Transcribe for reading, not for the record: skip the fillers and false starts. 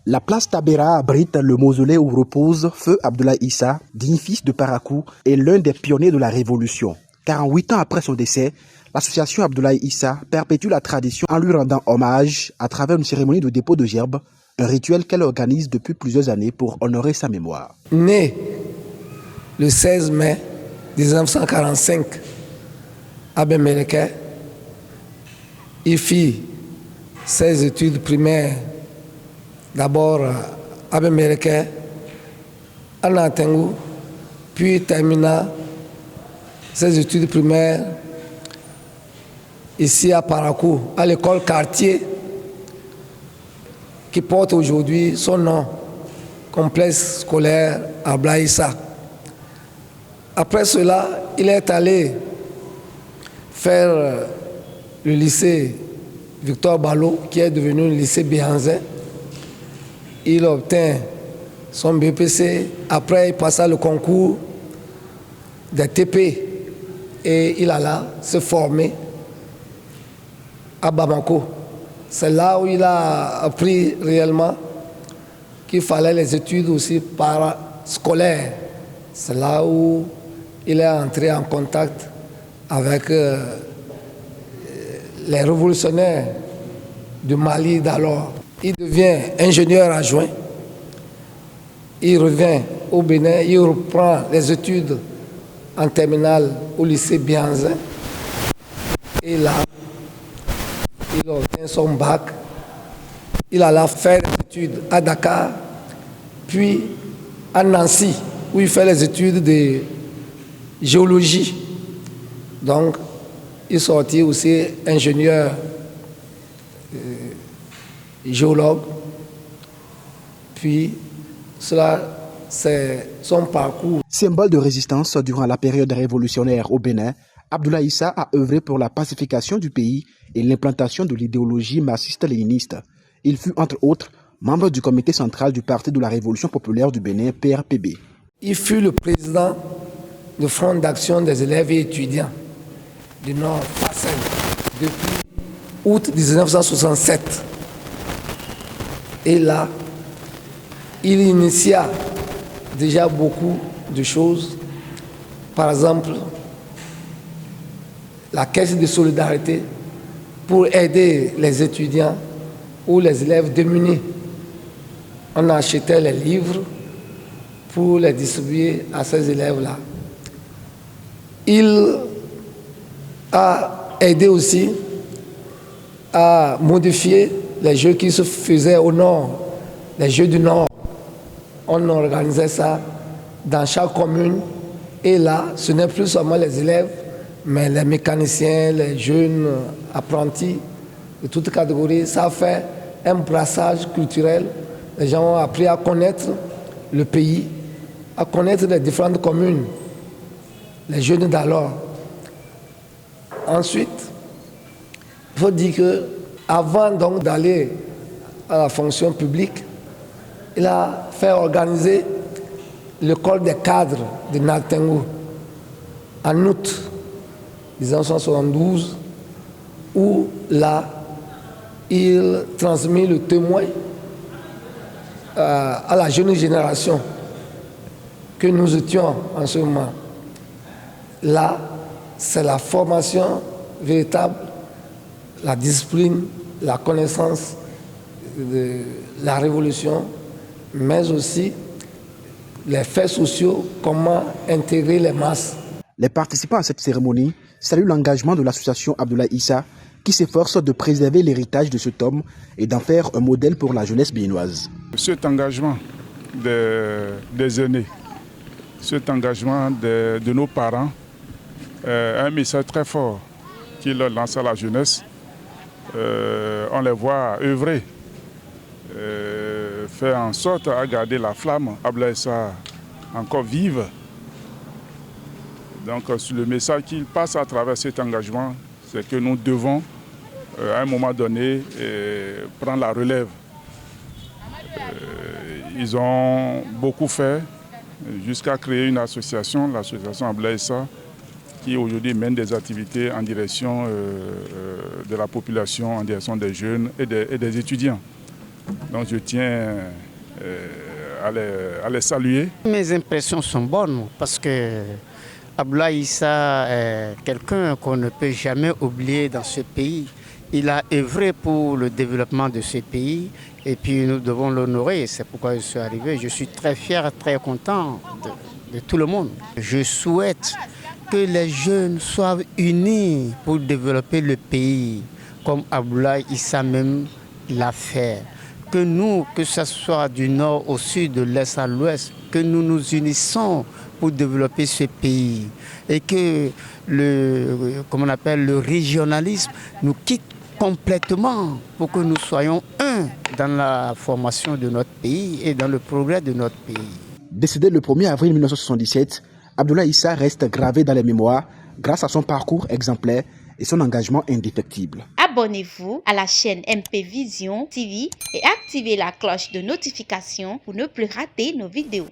La place Tabera abrite le mausolée où repose Feu Abdoulaye Issa, digne fils de Parakou et l'un des pionniers de la Révolution. 48 ans après son décès, l'association Abdoulaye Issa perpétue la tradition en lui rendant hommage à travers une cérémonie de dépôt de gerbes, un rituel qu'elle organise depuis plusieurs années pour honorer sa mémoire. Né le 16 mai 1945 à Bembereke, il fit ses études primaires d'abord à Bembereke, à Nantengu, puis termina ses études primaires ici à Parakou, à l'école quartier qui porte aujourd'hui son nom, complexe scolaire Abdoulaye Issa. Après cela, il est allé faire le lycée Victor Ballot, qui est devenu le lycée Béhanzin. Il obtint son BPC. Après, il passa le concours des TP et il alla se former à Bamako. C'est là où il a appris réellement qu'il fallait les études aussi parascolaires. C'est là où il est entré en contact avec les révolutionnaires du Mali d'alors. Il devient ingénieur adjoint. Il revient au Bénin, il reprend les études en terminale au lycée Béhanzin. Et là, il obtient son bac. Il alla faire des études à Dakar, puis à Nancy, où il fait les études de géologie. Donc, il sortit aussi ingénieur géologue. Puis, cela, c'est son parcours. Symbole de résistance durant la période révolutionnaire au Bénin, Abdoulaye Issa a œuvré pour la pacification du pays et l'implantation de l'idéologie marxiste-léniniste. Il fut, entre autres, membre du comité central du Parti de la Révolution populaire du Bénin, PRPB. Il fut le président du Front d'action des élèves et étudiants du Nord Fassel depuis août 1967. Et là, il initia déjà beaucoup de choses. Par exemple, la caisse de solidarité pour aider les étudiants ou les élèves démunis. On achetait les livres pour les distribuer à ces élèves-là. Il a aidé aussi à modifier les jeux qui se faisaient au nord, les jeux du nord. On organisait ça dans chaque commune. Et là, ce n'est plus seulement les élèves, mais les mécaniciens, les jeunes apprentis de toutes catégories. Ça fait un brassage culturel. Les gens ont appris à connaître le pays, à connaître les différentes communes, les jeunes d'alors. Ensuite, il faut dire qu'avant donc d'aller à la fonction publique, il a fait organiser l'école des cadres de Nantengu en août 1972, où là, il transmet le témoin à la jeune génération que nous étions en ce moment. Là, c'est la formation véritable, la discipline, la connaissance de la révolution, mais aussi les faits sociaux, comment intégrer les masses. Les participants à cette cérémonie saluent l'engagement de l'association Abdoulaye Issa qui s'efforce de préserver l'héritage de cet homme et d'en faire un modèle pour la jeunesse béninoise. Cet engagement des aînés, cet engagement de nos parents, un message très fort qu'ils lancent à la jeunesse. On les voit œuvrer, faire en sorte à garder la flamme Abdoulaye Issa encore vive. Donc le message qu'il passe à travers cet engagement, c'est que nous devons à un moment donné prendre la relève. Ils ont beaucoup fait jusqu'à créer une association, l'association Abdoulaye Issa, qui aujourd'hui mène des activités en direction de la population, en direction des jeunes et des étudiants. Donc je tiens à les saluer. Mes impressions sont bonnes parce que Abdoulaye Issa est quelqu'un qu'on ne peut jamais oublier dans ce pays. Il a œuvré pour le développement de ce pays et puis nous devons l'honorer. C'est pourquoi je suis arrivé. Je suis très fier, très content de tout le monde. Je souhaite que les jeunes soient unis pour développer le pays, comme Abdoulaye Issa même l'a fait. Que nous, que ce soit du nord au sud, de l'est à l'ouest, que nous nous unissons pour développer ce pays et que le régionalisme nous quitte complètement pour que nous soyons un dans la formation de notre pays et dans le progrès de notre pays. Décédé le 1er avril 1977, Abdoulaye Issa reste gravé dans les mémoires grâce à son parcours exemplaire et son engagement indéfectible. Abonnez-vous à la chaîne MP Vision TV et activez la cloche de notification pour ne plus rater nos vidéos.